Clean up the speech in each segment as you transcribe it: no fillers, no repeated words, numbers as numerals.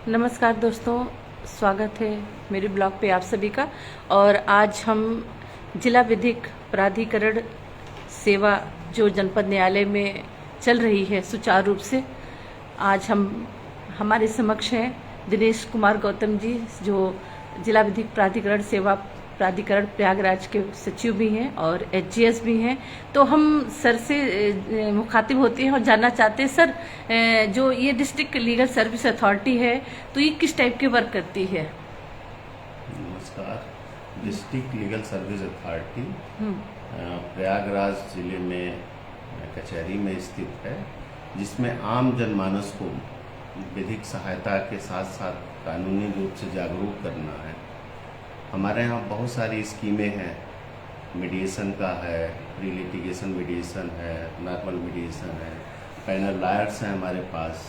नमस्कार दोस्तों, स्वागत है मेरे ब्लॉग पे आप सभी का। और आज हम जिला विधिक प्राधिकरण सेवा जो जनपद न्यायालय में चल रही है सुचारू रूप से, आज हमारे समक्ष हैं दिनेश कुमार गौतम जी, जो जिला विधिक प्राधिकरण सेवा प्राधिकरण प्रयागराज के सचिव भी हैं और एचजीएस भी हैं। तो हम सर से मुखातिब होते हैं और जानना चाहते हैं, सर जो ये डिस्ट्रिक्ट लीगल सर्विस अथॉरिटी है तो ये किस टाइप के वर्क करती है? नमस्कार। District legal service authority Prayagraj जिले में कचहरी में स्थित है, जिसमें आम जनमानस को विधिक सहायता के साथ साथ कानूनी रूप से जागरूक करना है। हमारे यहाँ बहुत सारी स्कीमें हैं। मीडिएशन का है, प्री लिटिगेशन मीडिएशन है, नॉर्मल मीडिएशन है, पैनल लॉयर्स हैं हमारे पास।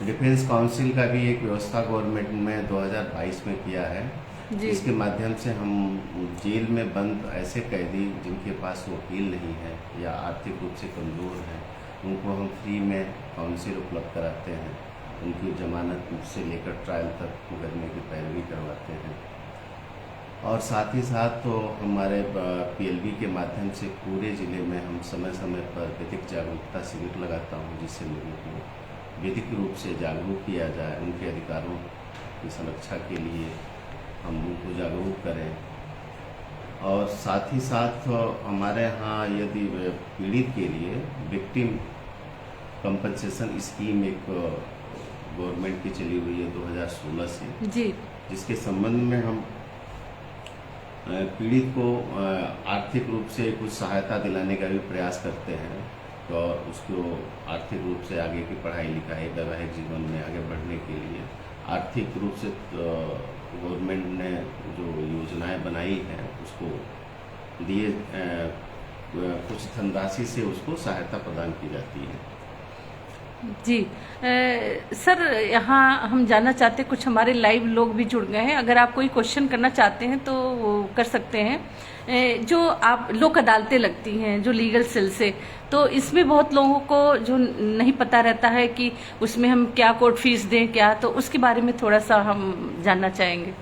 डिफेंस काउंसिल का भी एक व्यवस्था गवर्नमेंट में 2022 में किया है, जिसके माध्यम से हम जेल में बंद ऐसे कैदी जिनके पास वकील नहीं है या आर्थिक रूप से कमज़ोर हैं, उनको हम फ्री में काउंसिल उपलब्ध कराते हैं। उनकी जमानत से लेकर ट्रायल तक मुकदमे की पैरवी करवाते हैं। और साथ ही साथ तो हमारे पीएलबी के माध्यम से पूरे ज़िले में हम समय समय पर विधिक जागरूकता शिविर लगाता हूँ, जिससे लोगों को विधिक रूप से जागरूक किया जाए। उनके अधिकारों की सुरक्षा के लिए हम उनको जागरूक करें। और साथ ही साथ हमारे यहाँ यदि पीड़ित के लिए विक्टिम कंपनसेशन स्कीम एक गवर्नमेंट की चली हुई है 2016 से जी, जिसके संबंध में हम पीड़ित को आर्थिक रूप से कुछ सहायता दिलाने का भी प्रयास करते हैं, तो उसको आर्थिक रूप से आगे की पढ़ाई लिखाई वैवाहिक जीवन में आगे बढ़ने के लिए आर्थिक रूप से गवर्नमेंट ने जो योजनाएं बनाई हैं उसको दिए कुछ धनराशि से उसको सहायता प्रदान की जाती है। जी सर, यहाँ हम जानना चाहते हैं, कुछ हमारे लाइव लोग भी जुड़ गए हैं, अगर आप कोई क्वेश्चन करना चाहते हैं तो वो कर सकते हैं। जो आप लोक अदालतें लगती हैं जो लीगल सेल से, तो इसमें बहुत लोगों को जो नहीं पता रहता है कि उसमें हम क्या कोर्ट फीस दें क्या, तो उसके बारे में थोड़ा सा हम जानना चाहेंगे।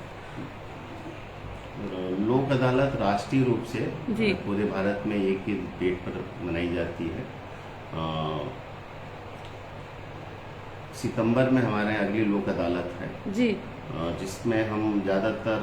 लोक अदालत राष्ट्रीय रूप से पूरे भारत में एक ही डेट पर मनाई जाती है। सितंबर में हमारे यहाँ अगली लोक अदालत है जी, जिसमें हम ज़्यादातर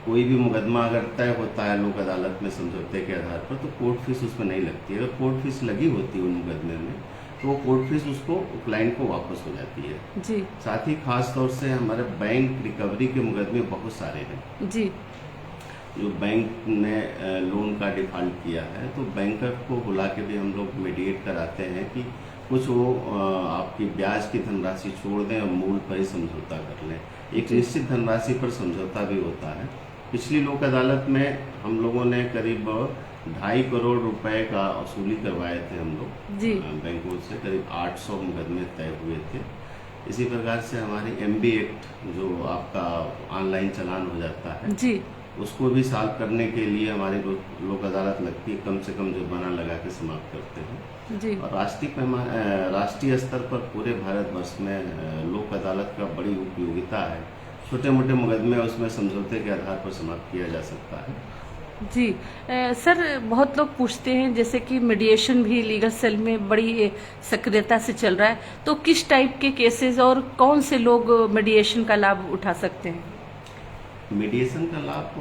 कोई भी मुकदमा अगर तय होता है लोक अदालत में समझौते के आधार पर, तो कोर्ट फीस उसमें नहीं लगती है। अगर कोर्ट फीस लगी होती है उन मुकदमे में, तो वो कोर्ट फीस उसको क्लाइंट को वापस हो जाती है जी। साथ ही खास तौर से हमारे बैंक रिकवरी के मुकदमे बहुत सारे हैं जी, जो बैंक ने लोन का डिफॉल्ट किया है, तो बैंकर को बुला के भी हम लोग मीडिएट कराते हैं कि कुछ वो आपकी ब्याज की धनराशि छोड़ दें और मूल पर ही समझौता कर लें। एक निश्चित धनराशि पर समझौता भी होता है। पिछली लोक अदालत में हम लोगों ने करीब 2.5 करोड़ रुपए का वसूली करवाए थे हम लोग बैंकों से। करीब 800 मुकदमे तय हुए थे। इसी प्रकार से हमारी MB एक्ट जो आपका ऑनलाइन चालान हो जाता है जी, उसको भी सॉल्व करने के लिए हमारी लोक अदालत लगती है। कम से कम जुर्माना लगा के समाप्त करते हैं जी। और राष्ट्रीय स्तर पर पूरे भारतवर्ष में लोक अदालत का बड़ी उपयोगिता है। छोटे मोटे मुकदमे उसमें समझौते के आधार पर समाप्त किया जा सकता है जी। सर, बहुत लोग पूछते हैं जैसे कि मीडिएशन भी लीगल सेल में बड़ी सक्रियता से चल रहा है, तो किस टाइप के केसेस और कौन से लोग मीडिएशन का लाभ उठा सकते हैं? मीडिएशन का लाभ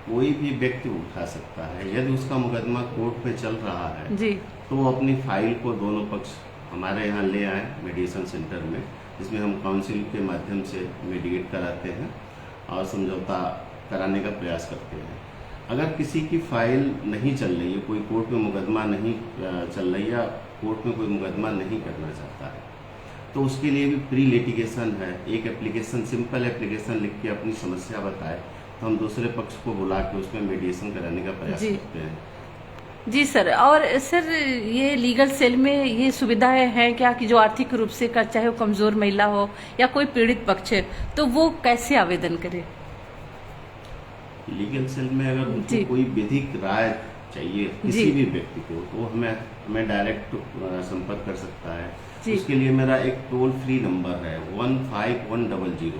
कोई भी व्यक्ति उठा सकता है। यदि उसका मुकदमा कोर्ट में चल रहा है जी, तो वो अपनी फाइल को दोनों पक्ष हमारे यहाँ ले आए मीडिएशन सेंटर में, जिसमें हम काउंसिल के माध्यम से मीडिएट कराते हैं और समझौता कराने का प्रयास करते हैं। अगर किसी की फाइल नहीं चल रही है, कोई कोर्ट में मुकदमा नहीं चल रही या कोर्ट में कोई मुकदमा नहीं करना चाहता है, तो उसके लिए भी प्री लिटिगेशन है। एक एप्लीकेशन, सिंपल एप्लीकेशन लिख के अपनी समस्या बताए, तो हम दूसरे पक्ष को बुला के उसमें मीडिएशन कराने का प्रयास करते हैं जी सर। और सर, ये लीगल सेल में ये सुविधाएं हैं क्या कि जो आर्थिक रूप से का, चाहे वो कमजोर महिला हो या कोई पीड़ित पक्ष है, तो वो कैसे आवेदन करे? लीगल सेल में अगर उनको कोई विधिक राय चाहिए किसी भी व्यक्ति को, तो हमें डायरेक्ट संपर्क कर सकता है। जी। उसके लिए मेरा एक टोल फ्री नंबर है 15100,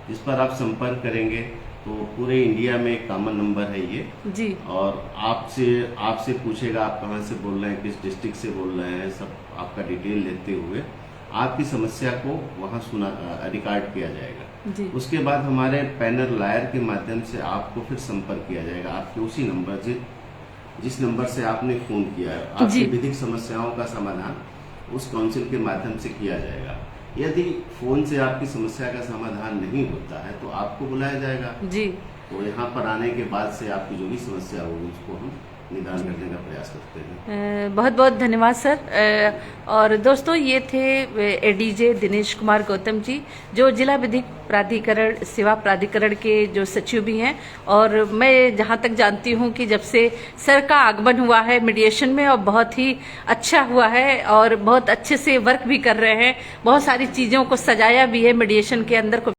जिस पर आप संपर्क करेंगे तो पूरे इंडिया में एक कॉमन नंबर है ये। जी। और आपसे पूछेगा आप कहाँ से बोल रहे हैं, किस डिस्ट्रिक्ट से बोल रहे हैं, सब आपका डिटेल लेते हुए आपकी समस्या को वहाँ रिकॉर्ड किया जाएगा। जी। उसके बाद हमारे पैनल लायर के माध्यम से आपको फिर संपर्क किया जाएगा आपके उसी नंबर जिस नंबर से आपने फोन किया है। आपकी विधिक समस्याओं का समाधान उस काउंसिल के माध्यम से किया जाएगा। यदि फोन से आपकी समस्या का समाधान नहीं होता है तो आपको बुलाया जाएगा जी। तो यहाँ पर आने के बाद से आपकी जो भी समस्या होगी उसको हम निदान करने का प्रयास करते हैं। बहुत बहुत धन्यवाद सर। और दोस्तों, ये थे एडीजे दिनेश कुमार गौतम जी, जो जिला विधिक प्राधिकरण सेवा प्राधिकरण के जो सचिव भी हैं। और मैं जहां तक जानती हूं कि जब से सर का आगमन हुआ है मीडिएशन में, और बहुत ही अच्छा हुआ है और बहुत अच्छे से वर्क भी कर रहे हैं, बहुत सारी चीजों को सजाया भी है मीडिएशन के अंदर को।